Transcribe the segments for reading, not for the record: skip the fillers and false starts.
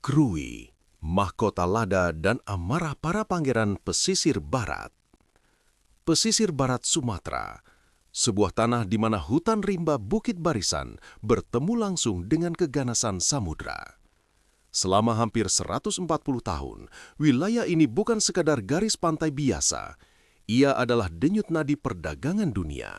Krui, mahkota lada dan amarah para pangeran pesisir barat. Pesisir barat Sumatera, sebuah tanah di mana hutan rimba Bukit Barisan bertemu langsung dengan keganasan samudra. Selama hampir 140 tahun, wilayah ini bukan sekadar garis pantai biasa, ia adalah denyut nadi perdagangan dunia.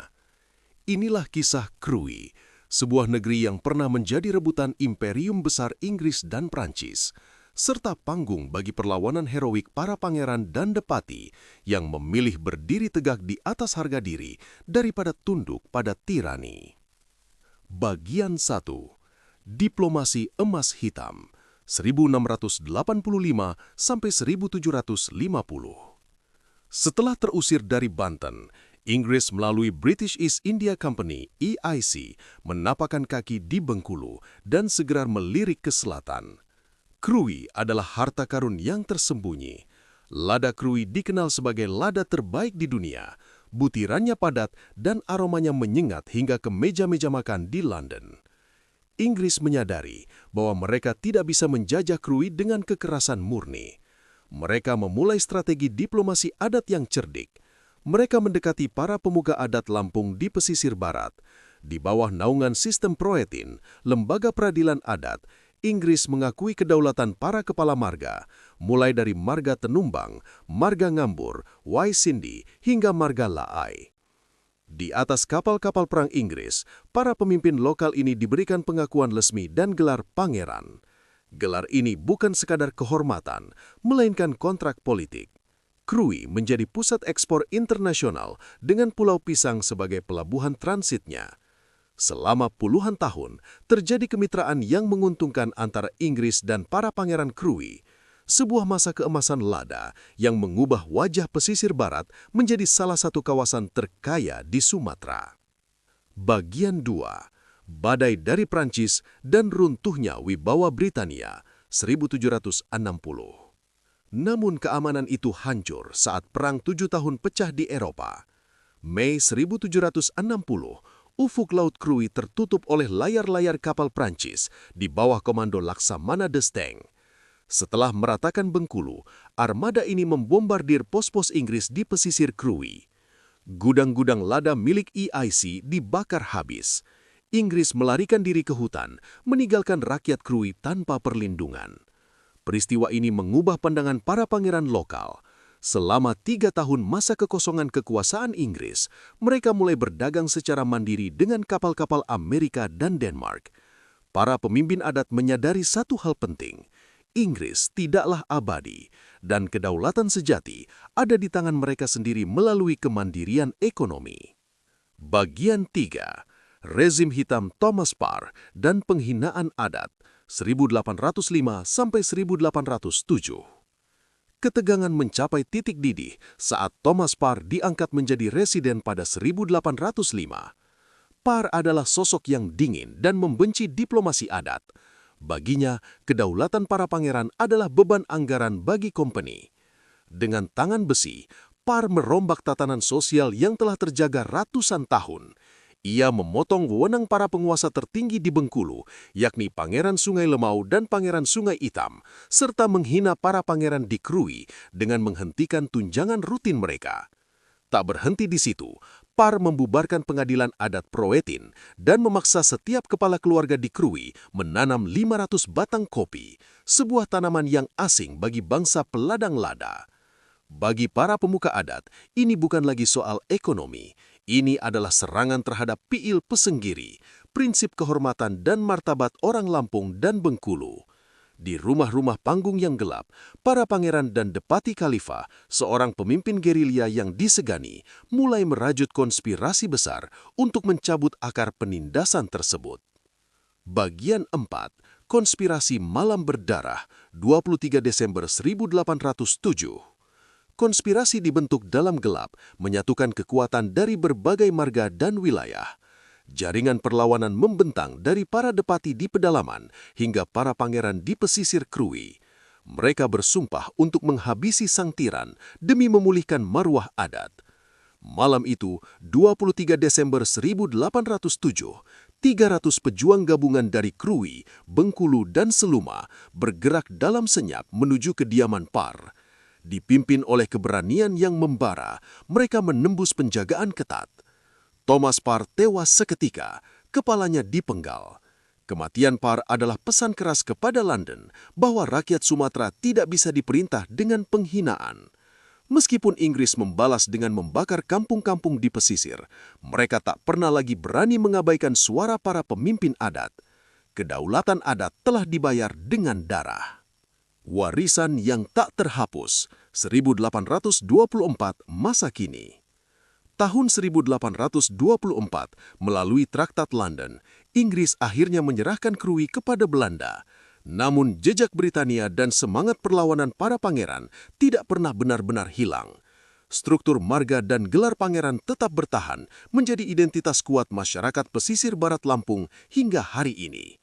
Inilah kisah Krui, sebuah negeri yang pernah menjadi rebutan imperium besar Inggris dan Prancis, serta panggung bagi perlawanan heroik para pangeran dan depati yang memilih berdiri tegak di atas harga diri daripada tunduk pada tirani. Bagian 1. Diplomasi Emas Hitam 1685 sampai 1750. Setelah terusir dari Banten, Inggris melalui British East India Company (EIC) menapakkan kaki di Bengkulu dan segera melirik ke selatan. Krui adalah harta karun yang tersembunyi. Lada Krui dikenal sebagai lada terbaik di dunia. Butirannya padat dan aromanya menyengat hingga ke meja-meja makan di London. Inggris menyadari bahwa mereka tidak bisa menjajah Krui dengan kekerasan murni. Mereka memulai strategi diplomasi adat yang cerdik. Mereka mendekati para pemuka adat Lampung di pesisir barat. Di bawah naungan sistem Proetin, lembaga peradilan adat, Inggris mengakui kedaulatan para kepala marga, mulai dari marga Tenumbang, marga Ngambur, Waisindi, hingga marga Laai. Di atas kapal-kapal perang Inggris, para pemimpin lokal ini diberikan pengakuan resmi dan gelar pangeran. Gelar ini bukan sekadar kehormatan, melainkan kontrak politik. Krui menjadi pusat ekspor internasional dengan Pulau Pisang sebagai pelabuhan transitnya. Selama puluhan tahun, terjadi kemitraan yang menguntungkan antara Inggris dan para pangeran Krui, sebuah masa keemasan lada yang mengubah wajah pesisir barat menjadi salah satu kawasan terkaya di Sumatera. Bagian 2. Badai dari Prancis dan runtuhnya wibawa Britania 1760. Namun keamanan itu hancur saat Perang 7 Tahun pecah di Eropa. Mei 1760, ufuk Laut Krui tertutup oleh layar-layar kapal Prancis di bawah komando Laksamana d'Estaing. Setelah meratakan Bengkulu, armada ini membombardir pos-pos Inggris di pesisir Krui. Gudang-gudang lada milik EIC dibakar habis. Inggris melarikan diri ke hutan, meninggalkan rakyat Krui tanpa perlindungan. Peristiwa ini mengubah pandangan para pangeran lokal. Selama 3 tahun masa kekosongan kekuasaan Inggris, mereka mulai berdagang secara mandiri dengan kapal-kapal Amerika dan Denmark. Para pemimpin adat menyadari satu hal penting, Inggris tidaklah abadi, dan kedaulatan sejati ada di tangan mereka sendiri melalui kemandirian ekonomi. Bagian 3. Rezim hitam Thomas Parr dan penghinaan adat 1805 sampai 1807. Ketegangan mencapai titik didih saat Thomas Parr diangkat menjadi residen pada 1805. Parr adalah sosok yang dingin dan membenci diplomasi adat. Baginya, kedaulatan para pangeran adalah beban anggaran bagi company. Dengan tangan besi, Parr merombak tatanan sosial yang telah terjaga ratusan tahun. Ia memotong wewenang para penguasa tertinggi di Bengkulu, yakni Pangeran Sungai Lemau dan Pangeran Sungai Hitam, serta menghina para pangeran di Krui dengan menghentikan tunjangan rutin mereka. Tak berhenti di situ, Parr membubarkan pengadilan adat Proetin dan memaksa setiap kepala keluarga di Krui menanam 500 batang kopi, sebuah tanaman yang asing bagi bangsa peladang lada. Bagi para pemuka adat, ini bukan lagi soal ekonomi. Ini adalah serangan terhadap piil pesenggiri, prinsip kehormatan dan martabat orang Lampung dan Bengkulu. Di rumah-rumah panggung yang gelap, para pangeran dan depati khalifah, seorang pemimpin gerilya yang disegani, mulai merajut konspirasi besar untuk mencabut akar penindasan tersebut. Bagian 4. Konspirasi Malam Berdarah 23 Desember 1807. Konspirasi dibentuk dalam gelap, menyatukan kekuatan dari berbagai marga dan wilayah. Jaringan perlawanan membentang dari para depati di pedalaman hingga para pangeran di pesisir Krui. Mereka bersumpah untuk menghabisi sang tiran demi memulihkan marwah adat. Malam itu, 23 Desember 1807, 300 pejuang gabungan dari Krui, Bengkulu, dan Seluma bergerak dalam senyap menuju kediaman Par. Dipimpin oleh keberanian yang membara, mereka menembus penjagaan ketat. Thomas Par tewas seketika, kepalanya dipenggal. Kematian Par adalah pesan keras kepada London bahwa rakyat Sumatera tidak bisa diperintah dengan penghinaan. Meskipun Inggris membalas dengan membakar kampung-kampung di pesisir, mereka tak pernah lagi berani mengabaikan suara para pemimpin adat. Kedaulatan adat telah dibayar dengan darah. Warisan yang tak terhapus, 1824 masa kini. Tahun 1824, melalui Traktat London, Inggris akhirnya menyerahkan Krui kepada Belanda. Namun jejak Britania dan semangat perlawanan para pangeran tidak pernah benar-benar hilang. Struktur marga dan gelar pangeran tetap bertahan menjadi identitas kuat masyarakat pesisir barat Lampung hingga hari ini.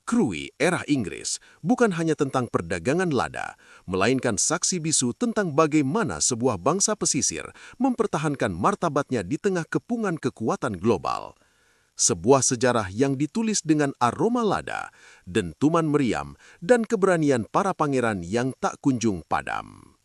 Krui era Inggris bukan hanya tentang perdagangan lada, melainkan saksi bisu tentang bagaimana sebuah bangsa pesisir mempertahankan martabatnya di tengah kepungan kekuatan global. Sebuah sejarah yang ditulis dengan aroma lada, dentuman meriam, dan keberanian para pangeran yang tak kunjung padam.